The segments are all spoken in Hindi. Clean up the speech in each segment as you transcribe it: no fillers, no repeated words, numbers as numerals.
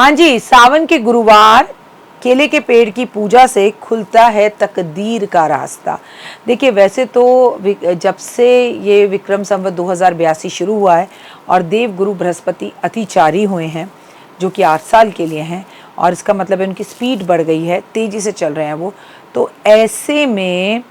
हाँ जी, सावन के गुरुवार केले के पेड़ की पूजा से खुलता है तकदीर का रास्ता। देखिए वैसे तो जब से ये विक्रम संवत 2082 शुरू हुआ है और देव गुरु बृहस्पति अतिचारी हुए हैं, जो कि 8 साल के लिए हैं, और इसका मतलब है उनकी स्पीड बढ़ गई है, तेज़ी से चल रहे हैं वो। तो ऐसे में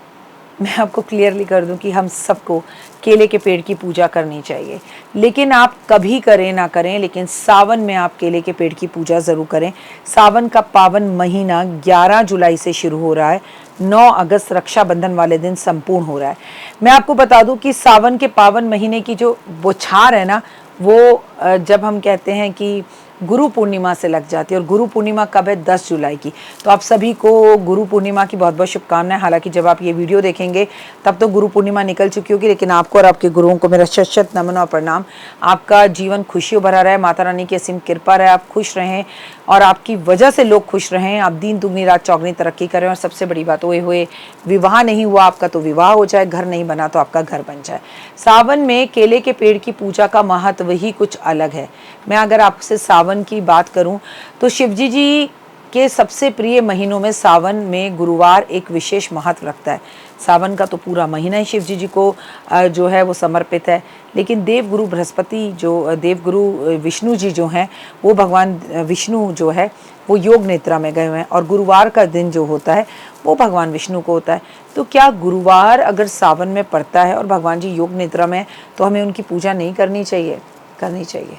मैं आपको क्लियरली कर दूं कि हम सबको केले के पेड़ की पूजा करनी चाहिए। लेकिन आप कभी करें ना करें, लेकिन सावन में आप केले के पेड़ की पूजा ज़रूर करें। सावन का पावन महीना 11 जुलाई से शुरू हो रहा है, 9 अगस्त रक्षाबंधन वाले दिन संपूर्ण हो रहा है। मैं आपको बता दूं कि सावन के पावन महीने की जो बौछार है ना, वो जब हम कहते हैं कि गुरु पूर्णिमा से लग जाती है, और गुरु पूर्णिमा कब है? 10 जुलाई की। तो आप सभी को गुरु पूर्णिमा की बहुत बहुत शुभकामनाएं। हालांकि जब आप ये वीडियो देखेंगे तब तो गुरु पूर्णिमा निकल चुकी होगी, लेकिन आपको और आपके गुरुओं को मेरा शत शत नमन और प्रणाम। आपका जीवन खुशियों भरा रहे, माता रानी की असीम कृपा रहे, आप खुश रहें और आपकी वजह से लोग खुश रहें, आप दिन दुगनी रात चौगनी तरक्की करें। और सबसे बड़ी बात, हुए विवाह नहीं हुआ आपका तो विवाह हो जाए, घर नहीं बना तो आपका घर बन जाए। सावन में केले के पेड़ की पूजा का महत्व ही कुछ अलग है। मैं अगर आपसे सावन की बात करूं तो शिवजी जी के सबसे प्रिय महीनों में सावन में गुरुवार एक विशेष महत्व रखता है। सावन का तो पूरा महीना ही शिवजी जी को जो है वो समर्पित है। लेकिन देवगुरु बृहस्पति, जो देवगुरु विष्णु जी जो हैं, वो भगवान विष्णु जो है वो योग निद्रा में गए हुए हैं, और गुरुवार का दिन जो होता है वो भगवान विष्णु को होता है। तो क्या गुरुवार अगर सावन में पड़ता है और भगवान जी योग निद्रा में, तो हमें उनकी पूजा नहीं करनी चाहिए? करनी चाहिए,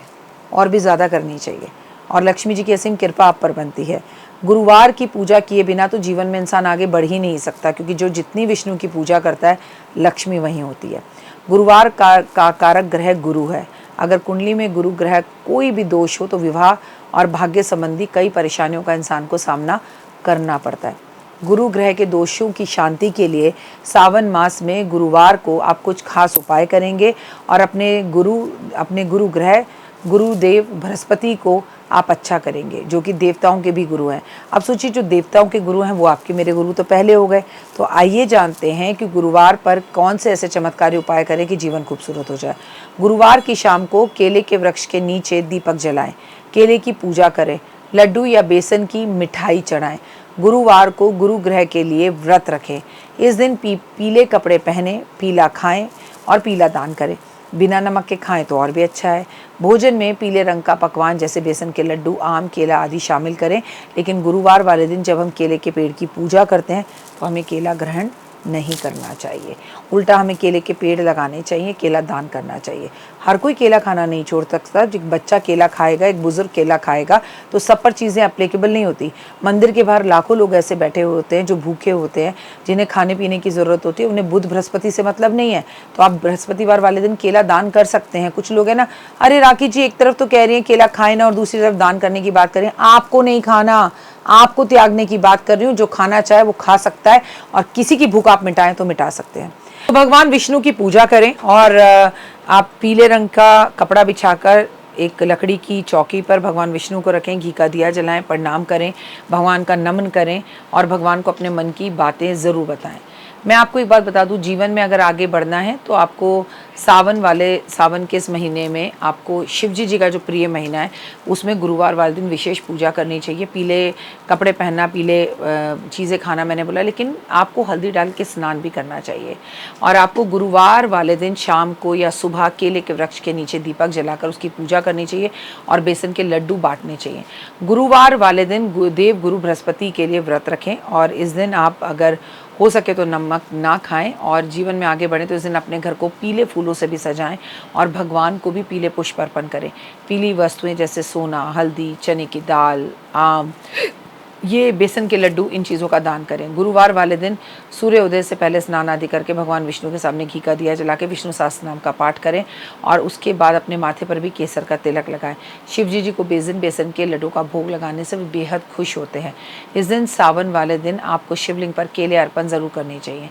और भी ज़्यादा करनी चाहिए। और लक्ष्मी जी की असीम कृपा आप पर बनती है। गुरुवार की पूजा किए बिना तो जीवन में इंसान आगे बढ़ ही नहीं सकता, क्योंकि जो जितनी विष्णु की पूजा करता है, लक्ष्मी वहीं होती है। गुरुवार का कारक ग्रह गुरु है। अगर कुंडली में गुरु ग्रह कोई भी दोष हो तो विवाह और भाग्य संबंधी कई परेशानियों का इंसान को सामना करना पड़ता है। गुरु ग्रह के दोषों की शांति के लिए सावन मास में गुरुवार को आप कुछ खास उपाय करेंगे, और अपने गुरु ग्रह गुरुदेव बृहस्पति को आप अच्छा करेंगे, जो कि देवताओं के भी गुरु हैं। अब सोचिए, जो देवताओं के गुरु हैं वो आपके मेरे गुरु तो पहले हो गए। तो आइए जानते हैं कि गुरुवार पर कौन से ऐसे चमत्कारी उपाय करें कि जीवन खूबसूरत हो जाए। गुरुवार की शाम को केले के वृक्ष के नीचे दीपक जलाएं, केले की पूजा करें, लड्डू या बेसन की मिठाई चढ़ाएं। गुरुवार को गुरु ग्रह के लिए व्रत रखें। इस दिन पीले कपड़े पहने, पीला खाएं और पीला दान करें। बिना नमक के खाएं तो और भी अच्छा है। भोजन में पीले रंग का पकवान जैसे बेसन के लड्डू, आम, केला आदि शामिल करें। लेकिन गुरुवार वाले दिन जब हम केले के पेड़ की पूजा करते हैं तो हमें केला ग्रहण नहीं करना चाहिए। उल्टा हमें केले के पेड़ लगाने चाहिए, केला दान करना चाहिए। हर कोई केला खाना नहीं छोड़ सकता। एक बच्चा केला खाएगा, एक बुजुर्ग केला खाएगा, तो सब पर चीज़ें अप्लीकेबल नहीं होती। मंदिर के बाहर लाखों लोग ऐसे बैठे होते हैं जो भूखे होते हैं, जिन्हें खाने पीने की ज़रूरत होती है, उन्हें बुध बृहस्पति से मतलब नहीं है। तो आप बृहस्पतिवार वाले दिन केला दान कर सकते हैं। कुछ लोग हैं ना, अरे राखी जी एक तरफ तो कह रही हैं केला खाएं ना और दूसरी तरफ दान करने की बात करें। आपको नहीं खाना, आपको त्यागने की बात कर रही हूँ। जो खाना चाहे वो खा सकता है, और किसी की भूख आप मिटाएं तो मिटा सकते हैं। तो भगवान विष्णु की पूजा करें, और आप पीले रंग का कपड़ा बिछाकर एक लकड़ी की चौकी पर भगवान विष्णु को रखें, घी का दिया जलाएं, प्रणाम करें, भगवान का नमन करें, और भगवान को अपने मन की बातें ज़रूर बताएं। मैं आपको एक बात बता दूं, जीवन में अगर आगे बढ़ना है तो आपको सावन के इस महीने में आपको शिवजी जी का जो प्रिय महीना है उसमें गुरुवार वाले दिन विशेष पूजा करनी चाहिए। पीले कपड़े पहनना, पीले चीज़ें खाना मैंने बोला, लेकिन आपको हल्दी डाल के स्नान भी करना चाहिए। और आपको गुरुवार वाले दिन शाम को या सुबह केले के वृक्ष के नीचे दीपक जलाकर उसकी पूजा करनी चाहिए, और बेसन के लड्डू बांटने चाहिए। गुरुवार वाले दिन देव गुरु बृहस्पति के लिए व्रत रखें, और इस दिन आप अगर हो सके तो नमक ना खाएं, और जीवन में आगे बढ़ें तो इस दिन अपने घर को पीले फूलों से भी सजाएं, और भगवान को भी पीले पुष्प अर्पण करें। पीली वस्तुएं जैसे सोना, हल्दी, चने की दाल, आम, ये बेसन के लड्डू, इन चीज़ों का दान करें। गुरुवार वाले दिन सूर्योदय से पहले स्नान आदि करके भगवान विष्णु के सामने घी का दिया जला के विष्णु सहस्त्र नाम का पाठ करें, और उसके बाद अपने माथे पर भी केसर का तिलक लगाएं। शिव जी को बेसन के लड्डू का भोग लगाने से बेहद खुश होते हैं। इस दिन सावन वाले दिन आपको शिवलिंग पर केले अर्पण ज़रूर करनी चाहिए।